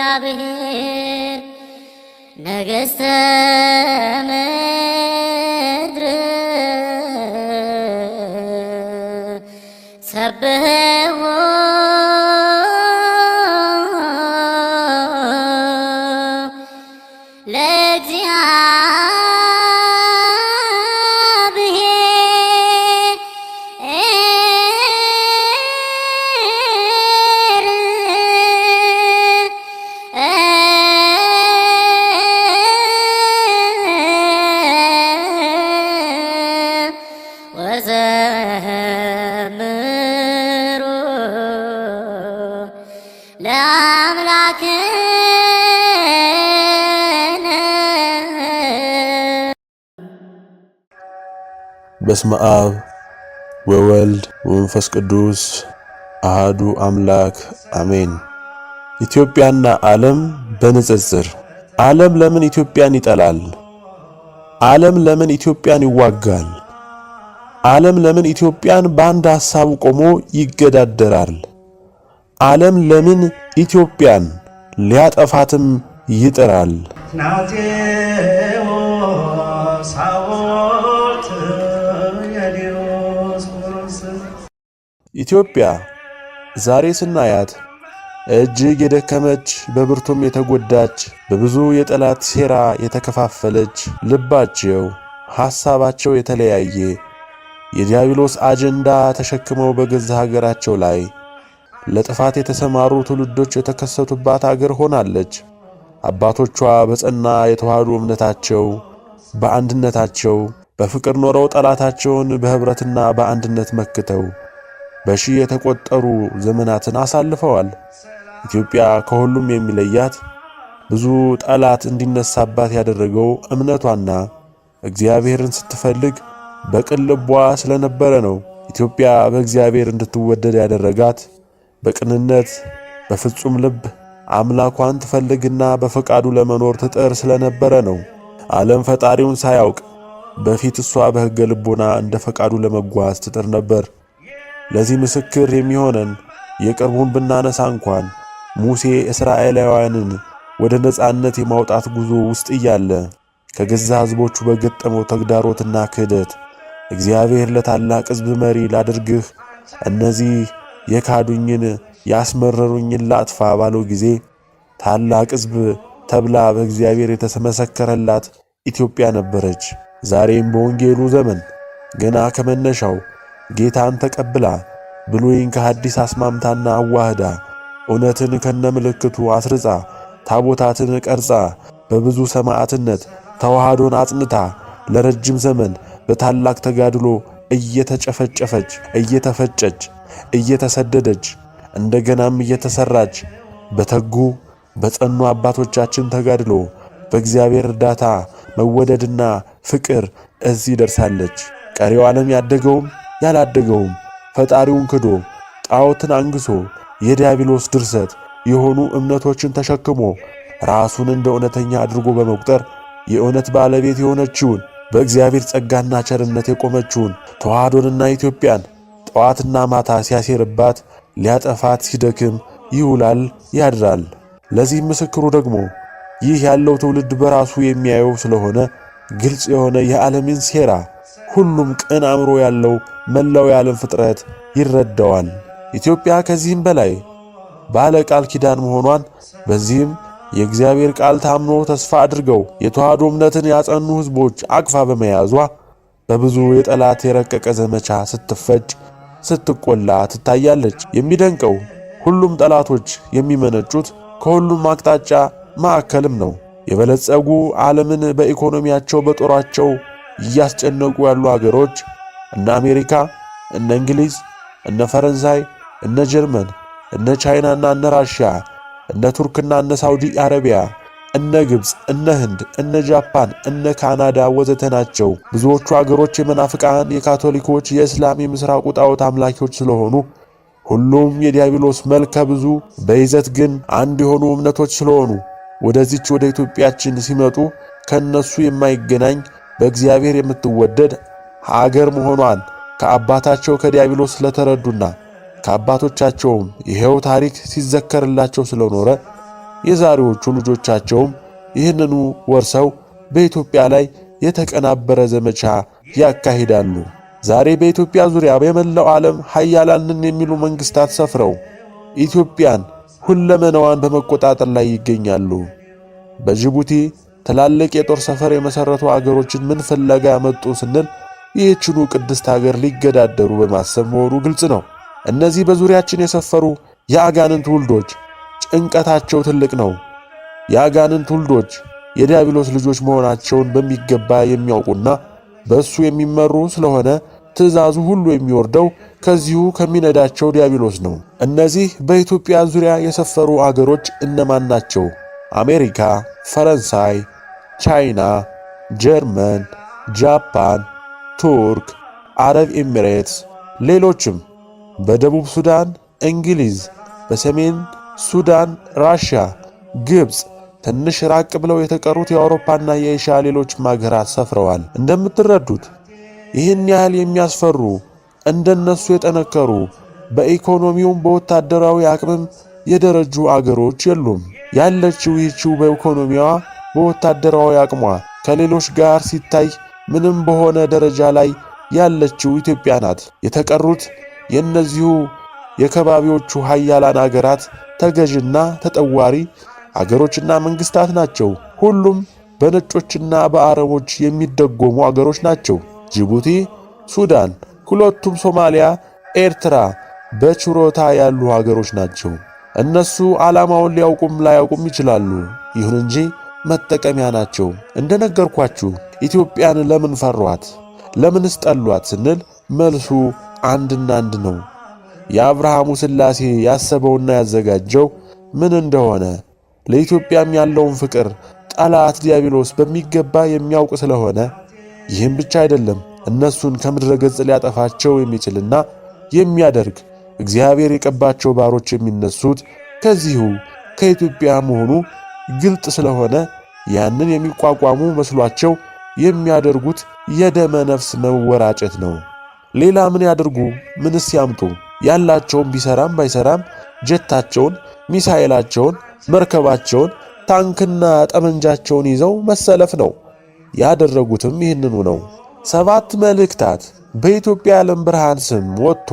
በእግዚአብሔር ነገሥተ ምድር ሰብሕዎ ወዘምሩ ለአምላክነ። በስመ አብ ወወልድ ወመንፈስ ቅዱስ አሃዱ አምላክ አሜን። ኢትዮጵያና ዓለም በንጽጽር። ዓለም ለምን ኢትዮጵያን ይጠላል? ዓለም ለምን ኢትዮጵያን ይዋጋል? ዓለም ለምን ኢትዮጵያን በአንድ ሐሳብ ቆሞ ይገዳደራል? ዓለም ለምን ኢትዮጵያን ሊያጠፋትም ይጥራል? ኢትዮጵያ ዛሬ ስናያት እጅግ የደከመች በብርቱም የተጎዳች በብዙ የጠላት ሴራ የተከፋፈለች ልባቸው ሐሳባቸው የተለያየ የዲያብሎስ አጀንዳ ተሸክመው በገዛ ሀገራቸው ላይ ለጥፋት የተሰማሩ ትውልዶች የተከሰቱባት አገር ሆናለች። አባቶቿ በጸና የተዋህዶ እምነታቸው በአንድነታቸው በፍቅር ኖረው ጠላታቸውን በህብረትና በአንድነት መክተው በሺህ የተቆጠሩ ዘመናትን አሳልፈዋል። ኢትዮጵያ ከሁሉም የሚለያት ብዙ ጠላት እንዲነሳባት ያደረገው እምነቷና እግዚአብሔርን ስትፈልግ በቅን ልቧ ስለነበረ ነው። ኢትዮጵያ በእግዚአብሔር እንድትወደድ ያደረጋት በቅንነት በፍጹም ልብ አምላኳን ትፈልግና በፈቃዱ ለመኖር ትጥር ስለነበረ ነው። ዓለም ፈጣሪውን ሳያውቅ በፊት እሷ በሕገ ልቦና እንደ ፈቃዱ ለመጓዝ ትጥር ነበር። ለዚህ ምስክር የሚሆነን የቅርቡን ብናነሳ እንኳን ሙሴ እስራኤላውያንን ወደ ነጻነት የማውጣት ጉዞ ውስጥ እያለ ከገዛ ሕዝቦቹ በገጠመው ተግዳሮትና ክህደት እግዚአብሔር ለታላቅ ሕዝብ መሪ ላድርግህ፣ እነዚህ የካዱኝን ያስመረሩኝን ላጥፋ ባለው ጊዜ ታላቅ ሕዝብ ተብላ በእግዚአብሔር የተመሰከረላት ኢትዮጵያ ነበረች። ዛሬም በወንጌሉ ዘመን ገና ከመነሻው ጌታን ተቀብላ ብሉይን ከሐዲስ አስማምታና አዋህዳ እውነትን ከነምልክቱ አስርጻ ታቦታትን ቀርጻ በብዙ ሰማዕትነት ተዋህዶን አጽንታ ለረጅም ዘመን በታላቅ ተጋድሎ እየተጨፈጨፈች እየተፈጨች እየተሰደደች እንደገናም እየተሰራች በተጉ በጸኑ አባቶቻችን ተጋድሎ በእግዚአብሔር እርዳታ መወደድና ፍቅር እዚህ ደርሳለች። ቀሪው ዓለም ያደገውም ያላደገውም ፈጣሪውን ክዶ ጣዖትን አንግሶ የዲያብሎስ ድርሰት የሆኑ እምነቶችን ተሸክሞ ራሱን እንደ እውነተኛ አድርጎ በመቁጠር የእውነት ባለቤት የሆነችውን በእግዚአብሔር ጸጋና ቸርነት የቆመችውን ተዋህዶንና ኢትዮጵያን ጠዋትና ማታ ሲያሴርባት ሊያጠፋት ሲደክም ይውላል ያድራል። ለዚህ ምስክሩ ደግሞ ይህ ያለው ትውልድ በራሱ የሚያየው ስለሆነ ግልጽ የሆነ የዓለምን ሴራ ሁሉም ቅን አእምሮ ያለው መላው የዓለም ፍጥረት ይረዳዋል። ኢትዮጵያ ከዚህም በላይ ባለ ቃል ኪዳን መሆኗን በዚህም የእግዚአብሔር ቃል ታምኖ ተስፋ አድርገው የተዋህዶ እምነትን ያጸኑ ሕዝቦች አቅፋ በመያዟ በብዙ የጠላት የረቀቀ ዘመቻ ስትፈጭ ስትቆላ ትታያለች። የሚደንቀው ሁሉም ጠላቶች የሚመነጩት ከሁሉም አቅጣጫ ማዕከልም ነው። የበለጸጉ ዓለምን በኢኮኖሚያቸው በጦራቸው እያስጨነቁ ያሉ አገሮች እነ አሜሪካ፣ እነ እንግሊዝ፣ እነ ፈረንሳይ፣ እነ ጀርመን፣ እነ ቻይናና እነ ራሽያ፣ እነ ቱርክና እነ ሳውዲ አረቢያ እነ ግብፅ፣ እነ ህንድ፣ እነ ጃፓን፣ እነ ካናዳ ወዘተ ናቸው። ብዙዎቹ አገሮች የመናፍቃን፣ የካቶሊኮች፣ የእስላም፣ የምስራቁ ጣዖት አምላኪዎች ስለሆኑ ሁሉም የዲያብሎስ መልከ ብዙ በይዘት ግን አንድ የሆኑ እምነቶች ስለሆኑ ወደዚች ወደ ኢትዮጵያችን ሲመጡ ከነሱ የማይገናኝ በእግዚአብሔር የምትወደድ ሀገር መሆኗን ከአባታቸው ከዲያብሎስ ስለተረዱና ከአባቶቻቸውም ይሄው ታሪክ ሲዘከርላቸው ስለኖረ የዛሬዎቹ ልጆቻቸውም ይህንኑ ወርሰው በኢትዮጵያ ላይ የተቀናበረ ዘመቻ ያካሂዳሉ። ዛሬ በኢትዮጵያ ዙሪያ በመላው ዓለም ኃያላንን የሚሉ መንግስታት ሰፍረው ኢትዮጵያን ሁለመናዋን በመቆጣጠር ላይ ይገኛሉ። በጅቡቲ ትላልቅ የጦር ሰፈር የመሰረቱ አገሮችን ምን ፍለጋ ያመጡ ስንል ይህችኑ ቅድስት ሀገር ሊገዳደሩ በማሰብ መሆኑ ግልጽ ነው። እነዚህ በዙሪያችን የሰፈሩ የአጋንንት ውልዶች ጭንቀታቸው ትልቅ ነው። የአጋንንት ውልዶች የዲያብሎስ ልጆች መሆናቸውን በሚገባ የሚያውቁና በእሱ የሚመሩ ስለሆነ ትእዛዙ ሁሉ የሚወርደው ከዚሁ ከሚነዳቸው ዲያብሎስ ነው። እነዚህ በኢትዮጵያ ዙሪያ የሰፈሩ አገሮች እነማን ናቸው? አሜሪካ፣ ፈረንሳይ፣ ቻይና፣ ጀርመን፣ ጃፓን፣ ቱርክ፣ አረብ ኤሚሬትስ፣ ሌሎችም። በደቡብ ሱዳን እንግሊዝ፣ በሰሜን ሱዳን ራሽያ፣ ግብፅ፣ ትንሽ ራቅ ብለው የተቀሩት የአውሮፓና የኤሽያ ሌሎችም አገራት ሰፍረዋል። እንደምትረዱት ይህን ያህል የሚያስፈሩ እንደነሱ የጠነከሩ በኢኮኖሚውም በወታደራዊ አቅምም የደረጁ አገሮች የሉም። ያለችው ይህችው በኢኮኖሚዋ በወታደራዊ አቅሟ ከሌሎች ጋር ሲታይ ምንም በሆነ ደረጃ ላይ ያለችው ኢትዮጵያ ናት። የተቀሩት የእነዚሁ የከባቢዎቹ ኃያላን አገራት ተገዥና ተጠዋሪ አገሮችና መንግስታት ናቸው። ሁሉም በነጮችና በአረቦች የሚደጎሙ አገሮች ናቸው። ጅቡቲ፣ ሱዳን፣ ሁለቱም ሶማሊያ፣ ኤርትራ በችሮታ ያሉ አገሮች ናቸው። እነሱ ዓላማውን ሊያውቁም ላያውቁም ይችላሉ። ይሁን እንጂ መጠቀሚያ ናቸው። እንደነገርኳችሁ ኢትዮጵያን ለምን ፈሯት? ለምንስ ጠሏት ስንል መልሱ አንድና አንድ ነው። የአብርሃሙ ሥላሴ ያሰበውና ያዘጋጀው ምን እንደሆነ ለኢትዮጵያም ያለውን ፍቅር ጠላት ዲያብሎስ በሚገባ የሚያውቅ ስለሆነ ይህም ብቻ አይደለም፣ እነሱን ከምድረ ገጽ ሊያጠፋቸው የሚችልና የሚያደርግ እግዚአብሔር የቀባቸው ባሮች የሚነሱት ከዚሁ ከኢትዮጵያ መሆኑ ግልጥ ስለሆነ ያንን የሚቋቋሙ መስሏቸው የሚያደርጉት የደመ ነፍስ መወራጨት ነው። ሌላ ምን ያድርጉ? ምንስ ያምጡ? ያላቸውን ቢሰራም ባይሰራም ጀታቸውን፣ ሚሳኤላቸውን፣ መርከባቸውን፣ ታንክና ጠመንጃቸውን ይዘው መሰለፍ ነው። ያደረጉትም ይህንኑ ነው። 7 መልእክታት በኢትዮጵያ ዓለም ብርሃን ስም ወጥቶ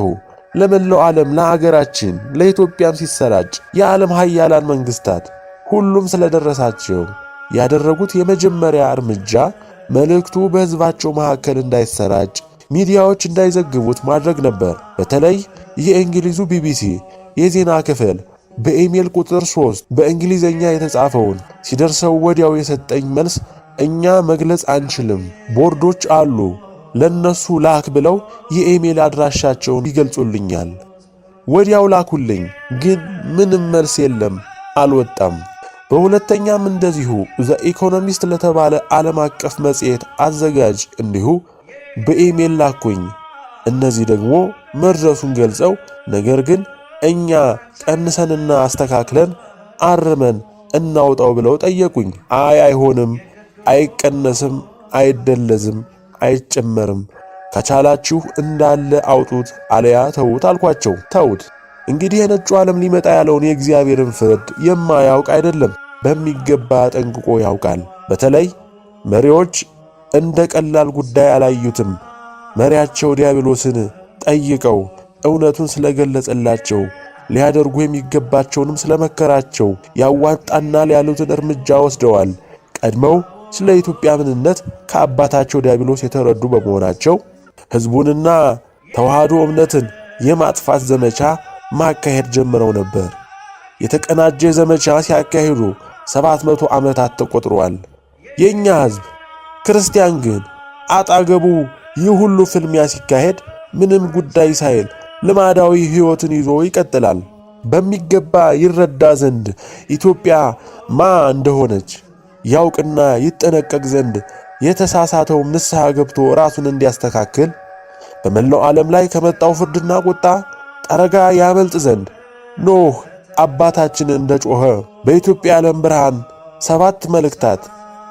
ለመላው ዓለም ለአገራችን ለኢትዮጵያም ሲሰራጭ የዓለም ኃያላን መንግስታት ሁሉም ስለደረሳቸው ያደረጉት የመጀመሪያ እርምጃ መልእክቱ በሕዝባቸው መካከል እንዳይሰራጭ ሚዲያዎች እንዳይዘግቡት ማድረግ ነበር። በተለይ የእንግሊዙ ቢቢሲ የዜና ክፍል በኢሜል ቁጥር 3 በእንግሊዘኛ የተጻፈውን ሲደርሰው ወዲያው የሰጠኝ መልስ እኛ መግለጽ አንችልም፣ ቦርዶች አሉ፣ ለነሱ ላክ ብለው የኢሜል አድራሻቸውን ይገልጹልኛል። ወዲያው ላኩልኝ፣ ግን ምንም መልስ የለም፣ አልወጣም። በሁለተኛም እንደዚሁ ዘ ኢኮኖሚስት ለተባለ ዓለም አቀፍ መጽሔት አዘጋጅ እንዲሁ በኢሜል ላኩኝ። እነዚህ ደግሞ መድረሱን ገልጸው ነገር ግን እኛ ቀንሰንና አስተካክለን አርመን እናውጣው ብለው ጠየቁኝ። አይሆንም፣ አይቀነስም፣ አይደለዝም፣ አይጨመርም፣ ከቻላችሁ እንዳለ አውጡት አለያ ተውት አልኳቸው። ተውት። እንግዲህ የነጩ ዓለም ሊመጣ ያለውን የእግዚአብሔርን ፍርድ የማያውቅ አይደለም፣ በሚገባ ጠንቅቆ ያውቃል። በተለይ መሪዎች እንደ ቀላል ጉዳይ አላዩትም። መሪያቸው ዲያብሎስን ጠይቀው እውነቱን ስለገለጸላቸው ሊያደርጉ የሚገባቸውንም ስለመከራቸው ያዋጣናል ያሉትን እርምጃ ወስደዋል። ቀድመው ስለ ኢትዮጵያ ምንነት ከአባታቸው ዲያብሎስ የተረዱ በመሆናቸው ሕዝቡንና ተዋህዶ እምነትን የማጥፋት ዘመቻ ማካሄድ ጀምረው ነበር። የተቀናጀ ዘመቻ ሲያካሂዱ 700 ዓመታት ተቆጥረዋል። የኛ ሕዝብ ክርስቲያን ግን አጣገቡ ይህ ሁሉ ፍልሚያ ሲካሄድ ምንም ጉዳይ ሳይል ልማዳዊ ሕይወትን ይዞ ይቀጥላል። በሚገባ ይረዳ ዘንድ ኢትዮጵያ ማ እንደሆነች ያውቅና ይጠነቀቅ ዘንድ የተሳሳተው ንስሐ ገብቶ ራሱን እንዲያስተካክል በመላው ዓለም ላይ ከመጣው ፍርድና ቁጣ ጠረጋ ያመልጥ ዘንድ ኖህ አባታችን እንደጮኸ በኢትዮጵያ ዓለም ብርሃን 7 መልእክታት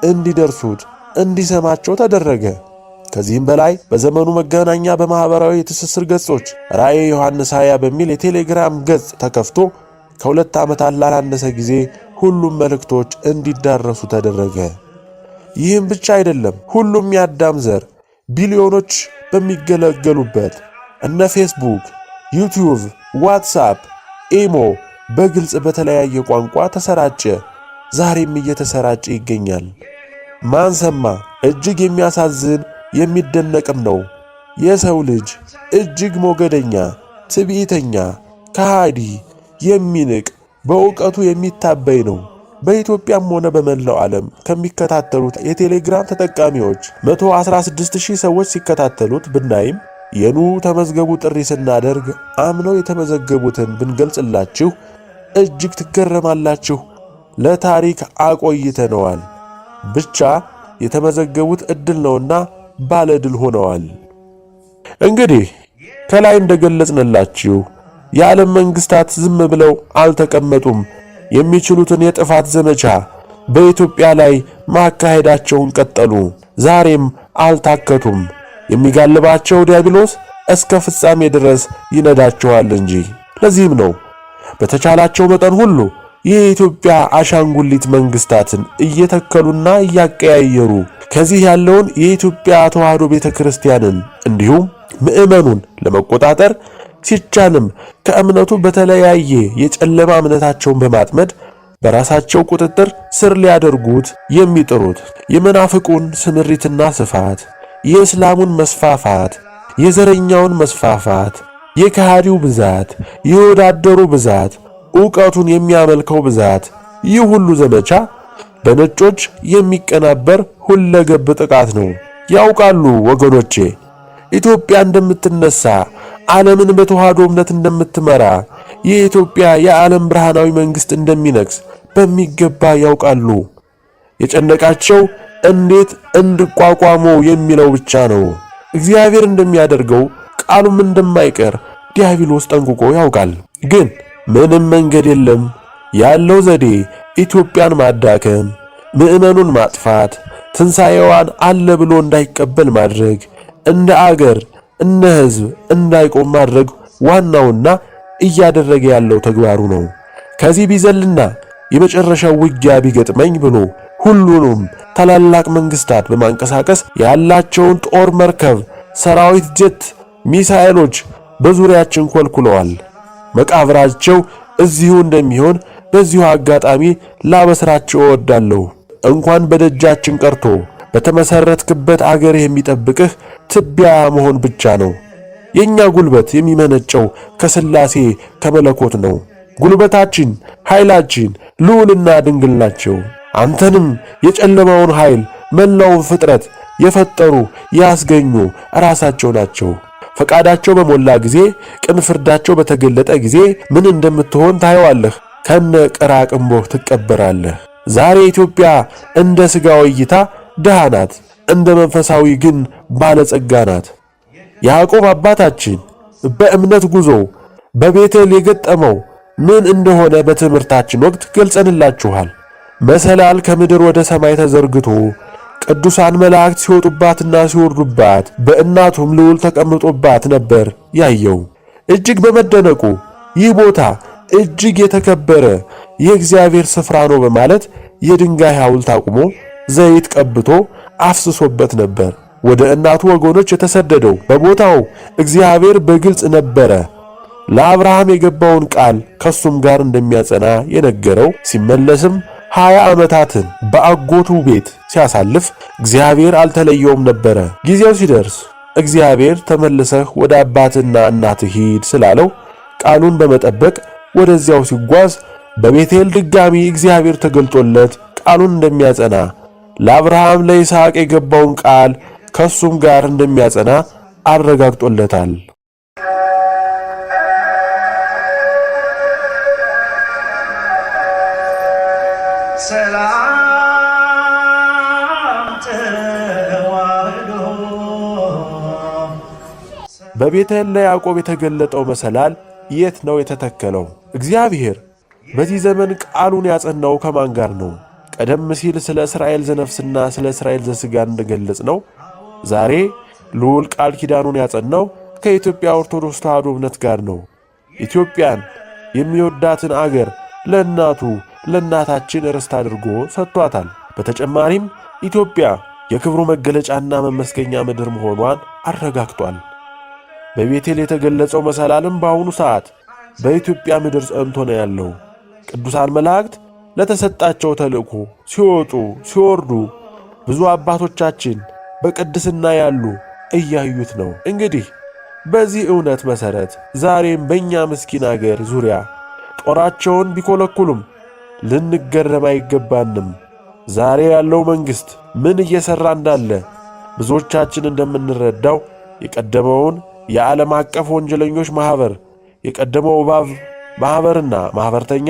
እንዲደርሱት እንዲሰማቸው ተደረገ። ከዚህም በላይ በዘመኑ መገናኛ በማህበራዊ የትስስር ገጾች ራእየ ዮሐንስ 20 በሚል የቴሌግራም ገጽ ተከፍቶ ከ2 ዓመታት ላላነሰ ጊዜ ሁሉም መልእክቶች እንዲዳረሱ ተደረገ። ይህም ብቻ አይደለም። ሁሉም የአዳም ዘር ቢሊዮኖች በሚገለገሉበት እነ ፌስቡክ፣ ዩቲዩብ፣ ዋትስአፕ፣ ኢሞ በግልጽ በተለያየ ቋንቋ ተሰራጨ። ዛሬም እየተሰራጨ ይገኛል። ማን ሰማ? እጅግ የሚያሳዝን የሚደነቅም ነው። የሰው ልጅ እጅግ ሞገደኛ፣ ትዕቢተኛ፣ ከሃዲ፣ የሚንቅ በእውቀቱ የሚታበይ ነው። በኢትዮጵያም ሆነ በመላው ዓለም ከሚከታተሉት የቴሌግራም ተጠቃሚዎች 116000 ሰዎች ሲከታተሉት ብናይም የኑ ተመዝገቡ ጥሪ ስናደርግ አምነው የተመዘገቡትን ብንገልጽላችሁ እጅግ ትገረማላችሁ። ለታሪክ አቆይተነዋል። ብቻ የተመዘገቡት ዕድል ነውና ባለድል ሆነዋል። እንግዲህ ከላይ እንደገለጽንላችሁ የዓለም መንግስታት ዝም ብለው አልተቀመጡም። የሚችሉትን የጥፋት ዘመቻ በኢትዮጵያ ላይ ማካሄዳቸውን ቀጠሉ። ዛሬም አልታከቱም። የሚጋልባቸው ዲያብሎስ እስከ ፍጻሜ ድረስ ይነዳቸዋል እንጂ። ለዚህም ነው በተቻላቸው መጠን ሁሉ የኢትዮጵያ አሻንጉሊት መንግስታትን እየተከሉና እያቀያየሩ ከዚህ ያለውን የኢትዮጵያ ተዋሕዶ ቤተክርስቲያንን እንዲሁም ምዕመኑን ለመቆጣጠር ሲቻልም ከእምነቱ በተለያየ የጨለማ እምነታቸውን በማጥመድ በራሳቸው ቁጥጥር ስር ሊያደርጉት የሚጥሩት የመናፍቁን ስምሪትና ስፋት፣ የእስላሙን መስፋፋት፣ የዘረኛውን መስፋፋት፣ የከሃዲው ብዛት፣ የወዳደሩ ብዛት፣ ዕውቀቱን የሚያመልከው ብዛት፣ ይህ ሁሉ ዘመቻ በነጮች የሚቀናበር ሁለገብ ጥቃት ነው። ያውቃሉ ወገኖቼ፣ ኢትዮጵያ እንደምትነሳ ዓለምን በተዋሕዶ እምነት እንደምትመራ የኢትዮጵያ የዓለም ብርሃናዊ መንግስት እንደሚነግስ በሚገባ ያውቃሉ። የጨነቃቸው እንዴት እንድቋቋመው የሚለው ብቻ ነው። እግዚአብሔር እንደሚያደርገው ቃሉም እንደማይቀር ዲያብሎስ ጠንቅቆ ያውቃል። ግን ምንም መንገድ የለም። ያለው ዘዴ ኢትዮጵያን ማዳከም፣ ምዕመኑን ማጥፋት፣ ትንሣኤዋን አለ ብሎ እንዳይቀበል ማድረግ፣ እንደ አገር እንደ ሕዝብ እንዳይቆም ማድረግ ዋናውና እያደረገ ያለው ተግባሩ ነው። ከዚህ ቢዘልና የመጨረሻው ውጊያ ቢገጥመኝ ብሎ ሁሉንም ታላላቅ መንግስታት በማንቀሳቀስ ያላቸውን ጦር፣ መርከብ፣ ሰራዊት፣ ጀት፣ ሚሳኤሎች በዙሪያችን ኮልኩለዋል። መቃብራቸው እዚሁ እንደሚሆን በዚሁ አጋጣሚ ላበስራቸው እወዳለሁ። እንኳን በደጃችን ቀርቶ በተመሰረትክበት አገር የሚጠብቅህ ትቢያ መሆን ብቻ ነው። የኛ ጉልበት የሚመነጨው ከሥላሴ ከመለኮት ነው። ጉልበታችን፣ ኃይላችን ልዑልና ድንግል ናቸው። አንተንም የጨለማውን ኃይል መላውን ፍጥረት የፈጠሩ ያስገኙ ራሳቸው ናቸው። ፈቃዳቸው በሞላ ጊዜ፣ ቅን ፍርዳቸው በተገለጠ ጊዜ ምን እንደምትሆን ታየዋለህ። ከነ ቅራቅንቦህ ትቀበራለህ። ዛሬ ኢትዮጵያ እንደ ሥጋዊ እይታ ድሃ ናት፣ እንደ መንፈሳዊ ግን ባለጸጋ ናት። ያዕቆብ አባታችን በእምነት ጉዞ በቤቴል የገጠመው ምን እንደሆነ በትምህርታችን ወቅት ገልጸንላችኋል። መሰላል ከምድር ወደ ሰማይ ተዘርግቶ ቅዱሳን መላእክት ሲወጡባትና ሲወርዱባት በእናቱም ልዑል ተቀምጦባት ነበር ያየው። እጅግ በመደነቁ ይህ ቦታ እጅግ የተከበረ የእግዚአብሔር ስፍራ ነው በማለት የድንጋይ ሐውልት አቁሞ ዘይት ቀብቶ አፍስሶበት ነበር። ወደ እናቱ ወገኖች የተሰደደው በቦታው እግዚአብሔር በግልጽ ነበረ። ለአብርሃም የገባውን ቃል ከሱም ጋር እንደሚያጸና የነገረው ሲመለስም 20 ዓመታትን በአጎቱ ቤት ሲያሳልፍ እግዚአብሔር አልተለየውም ነበረ። ጊዜው ሲደርስ እግዚአብሔር ተመልሰህ ወደ አባትና እናትህ ሂድ ስላለው ቃሉን በመጠበቅ ወደዚያው ሲጓዝ በቤቴል ድጋሚ እግዚአብሔር ተገልጦለት ቃሉን እንደሚያጸና ለአብርሃም ለይስሐቅ የገባውን ቃል ከሱም ጋር እንደሚያጸና አረጋግጦለታል። ሰላም በቤተል ለያዕቆብ የተገለጠው መሰላል የት ነው የተተከለው? እግዚአብሔር በዚህ ዘመን ቃሉን ያጸናው ከማን ጋር ነው? ቀደም ሲል ስለ እስራኤል ዘነፍስና ስለ እስራኤል ዘሥጋ እንደገለጽ ነው ዛሬ ልዑል ቃል ኪዳኑን ያጸናው ከኢትዮጵያ ኦርቶዶክስ ተዋሕዶ እምነት ጋር ነው። ኢትዮጵያን የሚወዳትን አገር ለእናታችን ርስት አድርጎ ሰጥቷታል። በተጨማሪም ኢትዮጵያ የክብሩ መገለጫና መመስገኛ ምድር መሆኗን አረጋግጧል። በቤቴል የተገለጸው መሰላልም በአሁኑ ሰዓት በኢትዮጵያ ምድር ጸንቶ ነው ያለው። ቅዱሳን መላእክት ለተሰጣቸው ተልእኮ ሲወጡ ሲወርዱ ብዙ አባቶቻችን በቅድስና ያሉ እያዩት ነው። እንግዲህ በዚህ እውነት መሠረት ዛሬም በእኛ ምስኪን አገር ዙሪያ ጦራቸውን ቢኮለኩሉም ልንገረም አይገባንም። ዛሬ ያለው መንግሥት ምን እየሠራ እንዳለ ብዙዎቻችን እንደምንረዳው የቀደመውን የዓለም አቀፍ ወንጀለኞች ማኅበር የቀደመው እባብ ማኅበርና ማኅበርተኛ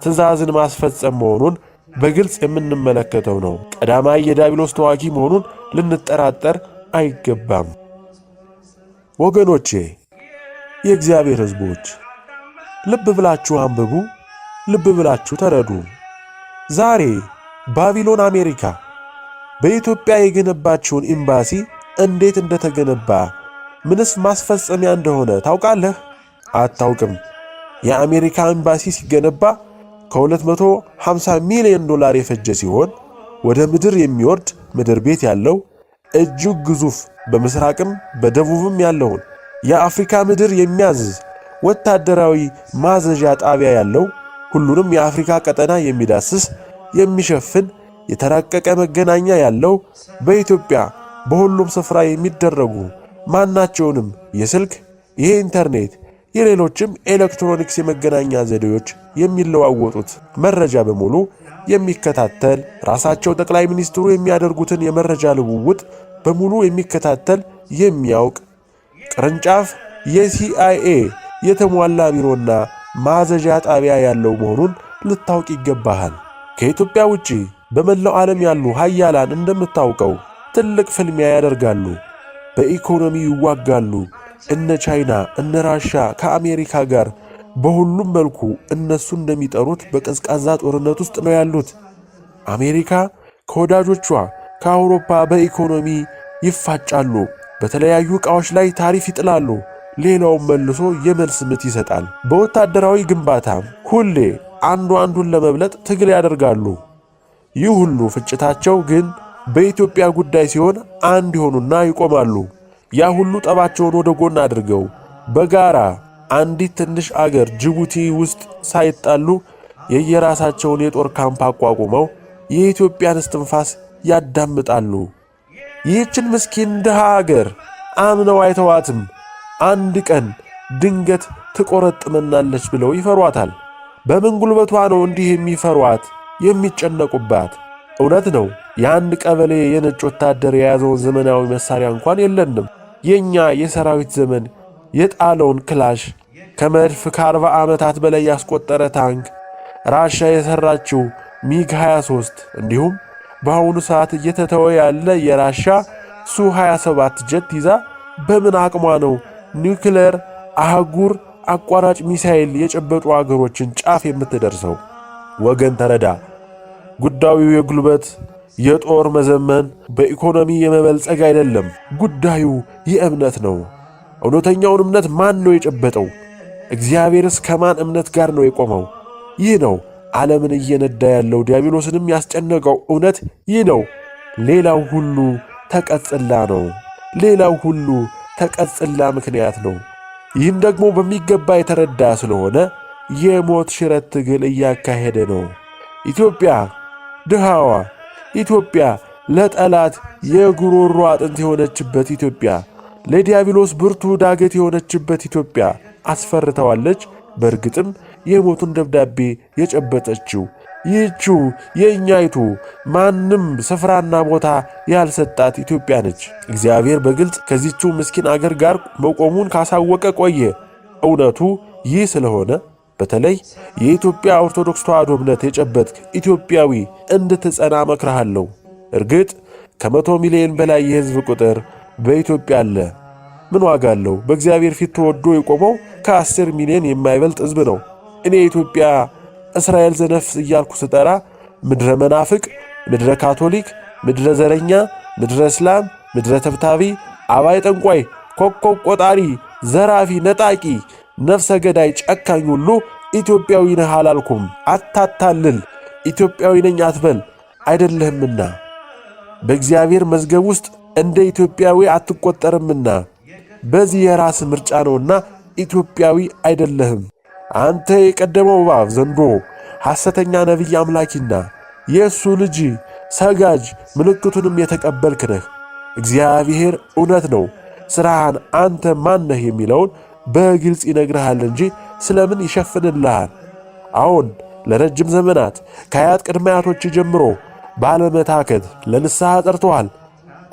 ትእዛዝን ማስፈጸም መሆኑን በግልጽ የምንመለከተው ነው። ቀዳማይ የዲያብሎስ ተዋጊ መሆኑን ልንጠራጠር አይገባም። ወገኖቼ፣ የእግዚአብሔር ሕዝቦች ልብ ብላችሁ አንብቡ፣ ልብ ብላችሁ ተረዱ። ዛሬ ባቢሎን አሜሪካ በኢትዮጵያ የገነባችውን ኤምባሲ እንዴት እንደተገነባ ምንስ ማስፈጸሚያ እንደሆነ ታውቃለህ? አታውቅም። የአሜሪካ ኤምባሲ ሲገነባ ከ250 ሚሊዮን ዶላር የፈጀ ሲሆን ወደ ምድር የሚወርድ ምድር ቤት ያለው እጅግ ግዙፍ በምስራቅም በደቡብም ያለውን የአፍሪካ ምድር የሚያዝዝ ወታደራዊ ማዘዣ ጣቢያ ያለው ሁሉንም የአፍሪካ ቀጠና የሚዳስስ የሚሸፍን የተራቀቀ መገናኛ ያለው በኢትዮጵያ በሁሉም ስፍራ የሚደረጉ ማናቸውንም የስልክ የኢንተርኔት የሌሎችም ኤሌክትሮኒክስ የመገናኛ ዘዴዎች የሚለዋወጡት መረጃ በሙሉ የሚከታተል ራሳቸው ጠቅላይ ሚኒስትሩ የሚያደርጉትን የመረጃ ልውውጥ በሙሉ የሚከታተል የሚያውቅ ቅርንጫፍ የሲአይኤ የተሟላ ቢሮና ማዘዣ ጣቢያ ያለው መሆኑን ልታውቅ ይገባሃል። ከኢትዮጵያ ውጪ በመላው ዓለም ያሉ ሀያላን እንደምታውቀው ትልቅ ፍልሚያ ያደርጋሉ፣ በኢኮኖሚ ይዋጋሉ። እነ ቻይና እነ ራሻ ከአሜሪካ ጋር በሁሉም መልኩ እነሱ እንደሚጠሩት በቀዝቃዛ ጦርነት ውስጥ ነው ያሉት። አሜሪካ ከወዳጆቿ ከአውሮፓ በኢኮኖሚ ይፋጫሉ፣ በተለያዩ ዕቃዎች ላይ ታሪፍ ይጥላሉ፣ ሌላውም መልሶ የመልስ ምት ይሰጣል። በወታደራዊ ግንባታም ሁሌ አንዱ አንዱን ለመብለጥ ትግል ያደርጋሉ። ይህ ሁሉ ፍጭታቸው ግን በኢትዮጵያ ጉዳይ ሲሆን አንድ ይሆኑና ይቆማሉ። ያ ሁሉ ጠባቸውን ወደ ጎን አድርገው በጋራ አንዲት ትንሽ አገር ጅቡቲ ውስጥ ሳይጣሉ የየራሳቸውን የጦር ካምፕ አቋቁመው የኢትዮጵያን እስትንፋስ ያዳምጣሉ። ይህችን ምስኪን ድሃ አገር አምነው አይተዋትም። አንድ ቀን ድንገት ትቆረጥመናለች ብለው ይፈሯታል። በምን ጉልበቷ ነው እንዲህ የሚፈሯት የሚጨነቁባት? እውነት ነው፣ የአንድ ቀበሌ የነጭ ወታደር የያዘውን ዘመናዊ መሳሪያ እንኳን የለንም። የኛ የሰራዊት ዘመን የጣለውን ክላሽ፣ ከመድፍ ከ40 ዓመታት በላይ ያስቆጠረ ታንክ፣ ራሻ የሰራችው ሚግ 23 እንዲሁም በአሁኑ ሰዓት እየተተወ ያለ የራሻ ሱ-27 ጀት ይዛ በምን አቅሟ ነው ኒውክሌር አህጉር አቋራጭ ሚሳኤል የጨበጡ አገሮችን ጫፍ የምትደርሰው? ወገን ተረዳ። ጉዳዩ የጉልበት የጦር መዘመን በኢኮኖሚ የመበልጸግ አይደለም። ጉዳዩ የእምነት ነው። እውነተኛውን እምነት ማን ነው የጨበጠው? እግዚአብሔርስ ከማን እምነት ጋር ነው የቆመው? ይህ ነው ዓለምን እየነዳ ያለው ዲያብሎስንም ያስጨነቀው እውነት ይህ ነው። ሌላው ሁሉ ተቀጽላ ነው። ሌላው ሁሉ ተቀጽላ ምክንያት ነው። ይህም ደግሞ በሚገባ የተረዳ ስለሆነ የሞት ሽረት ትግል እያካሄደ ነው። ኢትዮጵያ ድሃዋ ኢትዮጵያ ለጠላት የጉሮሮ አጥንት የሆነችበት ኢትዮጵያ ለዲያብሎስ ብርቱ ዳገት የሆነችበት ኢትዮጵያ አስፈርተዋለች። በእርግጥም የሞቱን ደብዳቤ የጨበጠችው ይህችው የእኛይቱ ማንም ስፍራና ቦታ ያልሰጣት ኢትዮጵያ ነች። እግዚአብሔር በግልጽ ከዚህችው ምስኪን አገር ጋር መቆሙን ካሳወቀ ቆየ። እውነቱ ይህ ስለሆነ በተለይ የኢትዮጵያ ኦርቶዶክስ ተዋሕዶ እምነት የጨበጥክ ኢትዮጵያዊ እንድትጸና መክረሃለሁ። እርግጥ ከ100 ሚሊዮን በላይ የሕዝብ ቁጥር በኢትዮጵያ አለ። ምን ዋጋ አለው? በእግዚአብሔር ፊት ተወዶ የቆመው ከ10 ሚሊዮን የማይበልጥ ሕዝብ ነው። እኔ ኢትዮጵያ እስራኤል ዘነፍስ እያልኩ ስጠራ ምድረ መናፍቅ፣ ምድረ ካቶሊክ፣ ምድረ ዘረኛ፣ ምድረ እስላም፣ ምድረ ተብታቢ፣ አባይ ጠንቋይ፣ ኮከብ ቆጣሪ፣ ዘራፊ፣ ነጣቂ፣ ነፍሰ ገዳይ፣ ጨካኝ ሁሉ ኢትዮጵያዊ ነህ አላልኩም። አታታልል። ኢትዮጵያዊ ነኝ አትበል፣ አይደለህምና በእግዚአብሔር መዝገብ ውስጥ እንደ ኢትዮጵያዊ አትቆጠርምና በዚህ የራስ ምርጫ ነውና ኢትዮጵያዊ አይደለህም። አንተ የቀደመው እባብ ዘንዶ፣ ሐሰተኛ ነቢይ አምላኪና የእሱ ልጅ ሰጋጅ ምልክቱንም የተቀበልክ ነህ። እግዚአብሔር እውነት ነው፣ ሥራህን አንተ ማነህ የሚለውን በግልጽ ይነግርሃል እንጂ ስለምን ይሸፍንልሃል? አዎን ለረጅም ዘመናት ከአያት ቅድመ አያቶች ጀምሮ ባለመታከት ለንስሐ ጠርተዋል።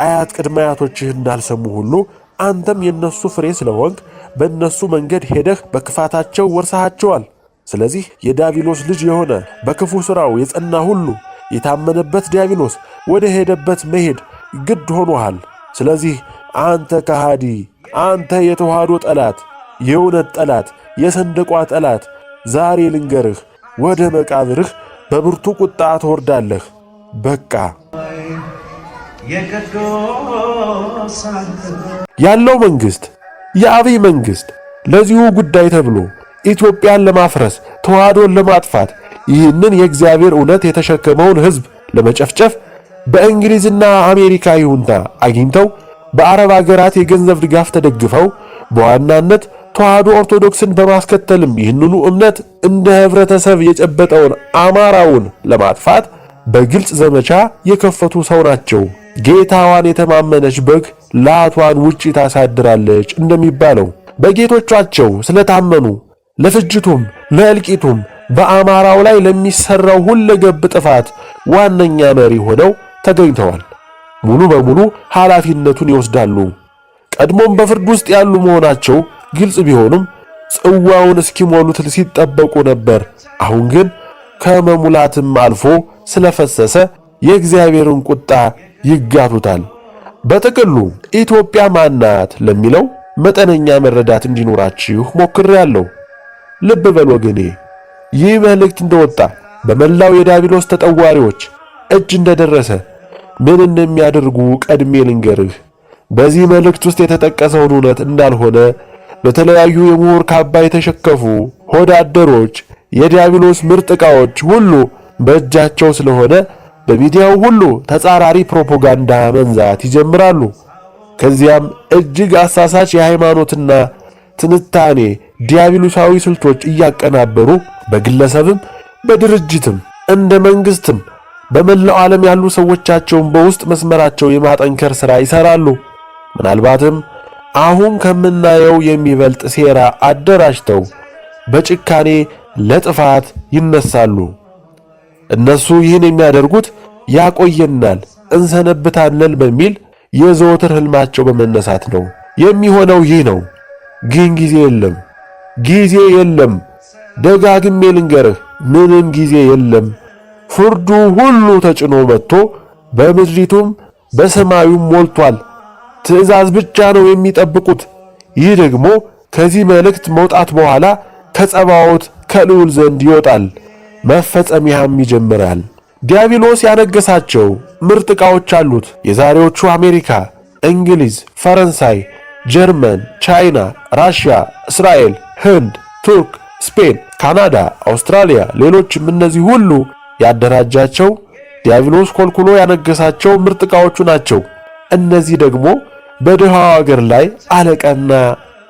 አያት ቅድመ አያቶችህ እንዳልሰሙ ሁሉ አንተም የነሱ ፍሬ ስለሆንክ በእነሱ መንገድ ሄደህ በክፋታቸው ወርሰሃቸዋል። ስለዚህ የዲያብሎስ ልጅ የሆነ በክፉ ሥራው የጸና ሁሉ የታመነበት ዲያብሎስ ወደ ሄደበት መሄድ ግድ ሆኖሃል። ስለዚህ አንተ ከሃዲ፣ አንተ የተዋህዶ ጠላት፣ የእውነት ጠላት፣ የሰንደቋ ጠላት፣ ዛሬ ልንገርህ፣ ወደ መቃብርህ በብርቱ ቁጣ ትወርዳለህ። በቃ ያለው መንግሥት የአብይ መንግሥት ለዚሁ ጉዳይ ተብሎ ኢትዮጵያን ለማፍረስ ተዋህዶን ለማጥፋት ይህንን የእግዚአብሔር እውነት የተሸከመውን ሕዝብ ለመጨፍጨፍ በእንግሊዝና አሜሪካ ይሁንታ አግኝተው በአረብ አገራት የገንዘብ ድጋፍ ተደግፈው በዋናነት ተዋህዶ ኦርቶዶክስን በማስከተልም ይህንኑ እምነት እንደ ህብረተሰብ የጨበጠውን አማራውን ለማጥፋት በግልጽ ዘመቻ የከፈቱ ሰው ናቸው። ጌታዋን የተማመነች በግ ላቷን ውጪ ታሳድራለች እንደሚባለው በጌቶቻቸው ስለታመኑ ለፍጅቱም ለእልቂቱም በአማራው ላይ ለሚሰራው ሁለገብ ጥፋት ዋነኛ መሪ ሆነው ተገኝተዋል። ሙሉ በሙሉ ኃላፊነቱን ይወስዳሉ። ቀድሞም በፍርድ ውስጥ ያሉ መሆናቸው ግልጽ ቢሆንም ጽዋውን እስኪሞሉት ሲጠበቁ ነበር። አሁን ግን ከመሙላትም አልፎ ስለፈሰሰ የእግዚአብሔርን ቁጣ ይጋቱታል። በጥቅሉ ኢትዮጵያ ማናት ለሚለው መጠነኛ መረዳት እንዲኖራችሁ ሞክሬያለሁ። ልብ በል ወገኔ፣ ይህ መልእክት እንደወጣ በመላው የዲያብሎስ ተጠዋሪዎች እጅ እንደደረሰ ምን እንደሚያደርጉ ቀድሜ ልንገርህ። በዚህ መልእክት ውስጥ የተጠቀሰውን እውነት እንዳልሆነ በተለያዩ የምሁር ካባ የተሸከፉ ሆዳደሮች የዲያብሎስ ምርጥ ዕቃዎች ሁሉ በእጃቸው ስለሆነ በሚዲያው ሁሉ ተጻራሪ ፕሮፓጋንዳ መንዛት ይጀምራሉ። ከዚያም እጅግ አሳሳች የሃይማኖትና ትንታኔ ዲያብሎሳዊ ስልቶች እያቀናበሩ በግለሰብም በድርጅትም እንደ መንግስትም በመላው ዓለም ያሉ ሰዎቻቸውን በውስጥ መስመራቸው የማጠንከር ሥራ ይሰራሉ። ምናልባትም አሁን ከምናየው የሚበልጥ ሴራ አደራጅተው በጭካኔ ለጥፋት ይነሳሉ። እነሱ ይህን የሚያደርጉት ያቆየናል፣ እንሰነብታለን በሚል የዘወትር ህልማቸው በመነሳት ነው። የሚሆነው ይህ ነው። ግን ጊዜ የለም፣ ጊዜ የለም። ደጋግሜ ልንገርህ፣ ምንም ጊዜ የለም። ፍርዱ ሁሉ ተጭኖ መጥቶ በምድሪቱም በሰማዩም ሞልቷል። ትእዛዝ ብቻ ነው የሚጠብቁት። ይህ ደግሞ ከዚህ መልእክት መውጣት በኋላ ከጸባዖት ከልዑል ዘንድ ይወጣል፣ መፈጸሚያም ይጀምራል። ዲያብሎስ ያነገሳቸው ምርጥ ዕቃዎች አሉት። የዛሬዎቹ አሜሪካ፣ እንግሊዝ፣ ፈረንሳይ፣ ጀርመን፣ ቻይና፣ ራሽያ፣ እስራኤል፣ ህንድ፣ ቱርክ፣ ስፔን፣ ካናዳ፣ አውስትራሊያ፣ ሌሎችም እነዚህ ሁሉ ያደራጃቸው ዲያብሎስ ኮልኩሎ ያነገሳቸው ምርጥ ዕቃዎቹ ናቸው። እነዚህ ደግሞ በድሃው አገር ላይ አለቃና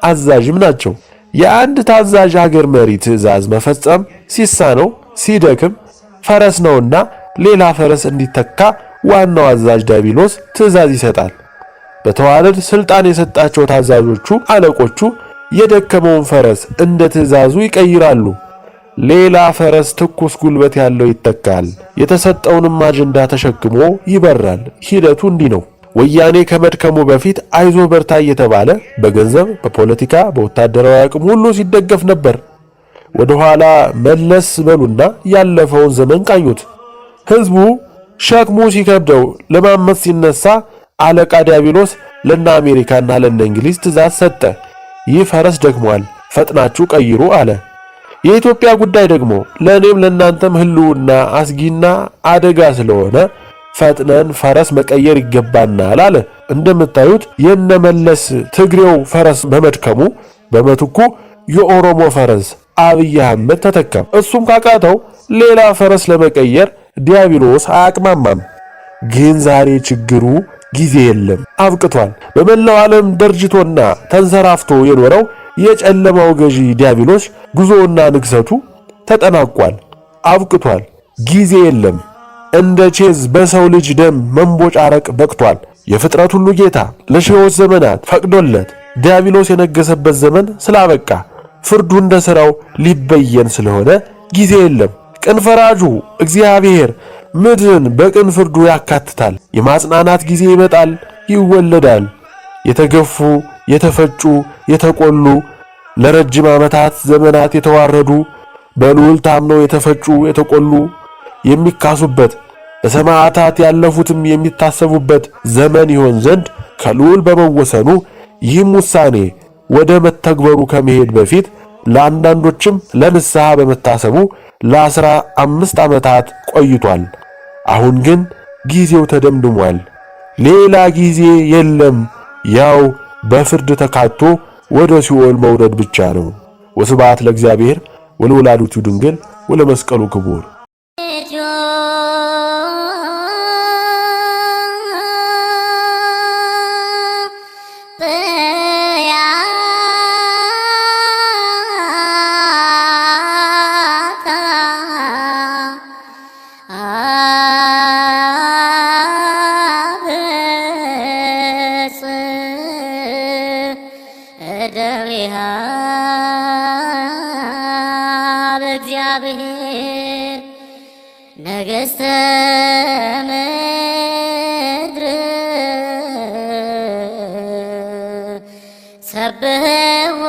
አዛዥም ናቸው። የአንድ ታዛዥ አገር መሪ ትእዛዝ መፈጸም ሲሳነው ሲደክም ፈረስ ነውና ሌላ ፈረስ እንዲተካ ዋናው አዛዥ ዲያብሎስ ትእዛዝ ይሰጣል። በተዋረድ ስልጣን የሰጣቸው ታዛዦቹ አለቆቹ የደከመውን ፈረስ እንደ ትእዛዙ ይቀይራሉ። ሌላ ፈረስ ትኩስ ጉልበት ያለው ይተካል። የተሰጠውንም አጀንዳ ተሸክሞ ይበራል። ሂደቱ እንዲህ ነው። ወያኔ ከመድከሙ በፊት አይዞ በርታ እየተባለ በገንዘብ፣ በፖለቲካ፣ በወታደራዊ አቅም ሁሉ ሲደገፍ ነበር። ወደ ኋላ መለስ በሉና ያለፈውን ዘመን ቃኙት። ሕዝቡ ሸክሙ ሲከብደው ለማመፅ ሲነሳ አለቃ ዲያብሎስ ለነ አሜሪካና ለነ እንግሊዝ ትእዛዝ ሰጠ። ይህ ፈረስ ደክሟል፣ ፈጥናችሁ ቀይሩ አለ። የኢትዮጵያ ጉዳይ ደግሞ ለእኔም ለእናንተም ህልውና አስጊና አደጋ ስለሆነ ፈጥነን ፈረስ መቀየር ይገባናል አለ። እንደምታዩት የነመለስ ትግሬው ፈረስ በመድከሙ በመትኩ የኦሮሞ ፈረስ አብይ አህመድ ተተካ። እሱም ካቃተው ሌላ ፈረስ ለመቀየር ዲያብሎስ አያቅማማም። ግን ዛሬ ችግሩ ጊዜ የለም፣ አብቅቷል። በመላው ዓለም ደርጅቶና ተንሰራፍቶ የኖረው የጨለማው ገዢ ዲያብሎስ ጉዞና ንግሰቱ ተጠናቋል፣ አብቅቷል። ጊዜ የለም። እንደ ቼዝ በሰው ልጅ ደም መንቦጫረቅ በቅቷል። የፍጥረት ሁሉ ጌታ ለሺዎች ዘመናት ፈቅዶለት ዲያብሎስ የነገሰበት ዘመን ስላበቃ ፍርዱ እንደ ሥራው ሊበየን ስለሆነ ጊዜ የለም። ቅን ፈራጁ እግዚአብሔር ምድርን በቅን ፍርዱ ያካትታል። የማጽናናት ጊዜ ይመጣል፣ ይወለዳል። የተገፉ፣ የተፈጩ፣ የተቆሉ፣ ለረጅም ዓመታት ዘመናት የተዋረዱ፣ በልዑል ታምነው የተፈጩ የተቆሉ የሚካሱበት፣ በሰማዕታት ያለፉትም የሚታሰቡበት ዘመን ይሆን ዘንድ ከልዑል በመወሰኑ ይህም ውሳኔ ወደ መተግበሩ ከመሄድ በፊት ለአንዳንዶችም ለንስሐ በመታሰቡ ለ15 ዓመታት ቆይቷል። አሁን ግን ጊዜው ተደምድሟል። ሌላ ጊዜ የለም። ያው በፍርድ ተካቶ ወደ ሲኦል መውረድ ብቻ ነው። ወስብሐት ለእግዚአብሔር ወለወላዲቱ ድንግል ወለመስቀሉ ክቡር። እግዚአብሔር ነገሥተ ምድር ሰብሕዎ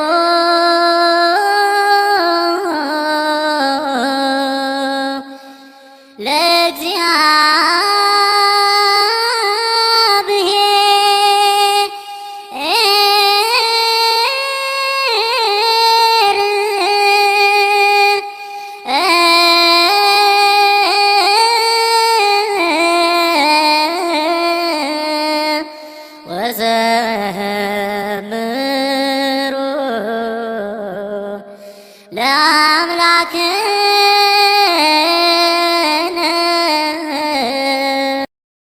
ወዘምሩ ለአምላክ